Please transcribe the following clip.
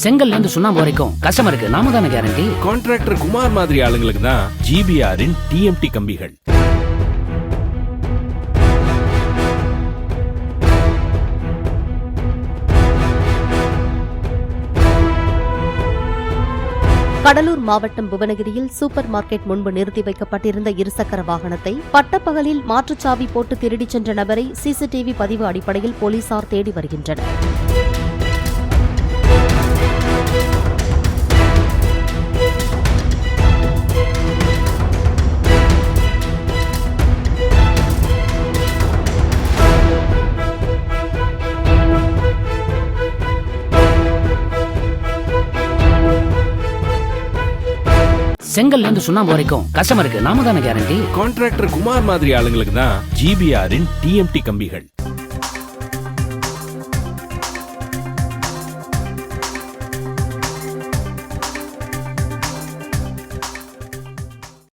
செங்கல்ல இருந்து சுண்ணாம்பு வரைக்கும் கஸ்டமருக்கு நாம தானே கேரண்டி. கான்ட்ராக்டர் குமார் மாதிரி ஆளுங்களுக்கு தான் ஜிபிஆரின் டிஎம்டி கம்பிகள். கடலூர் மாவட்டம் புவனகிரியில் சூப்பர் மார்க்கெட் முன்பு நிறுத்தி வைக்கப்பட்டிருந்த இருசக்கர வாகனத்தை பட்டப்பகலில் மாற்றுச்சாவி போட்டு திருடிச் சென்ற நபரை சிசிடிவி பதிவு அடிப்படையில் போலீசார் தேடி வருகின்றனர். செங்கல்ல இருந்து சுண்ணாம்பு வரைக்கும் கஸ்டமருக்கு நாம தானே கேரண்டி. கான்ட்ராக்டர் குமார் மாதிரி ஆளுங்களுக்கு தான் ஜிபிஆரின் டிஎம்டி கம்பிகள்.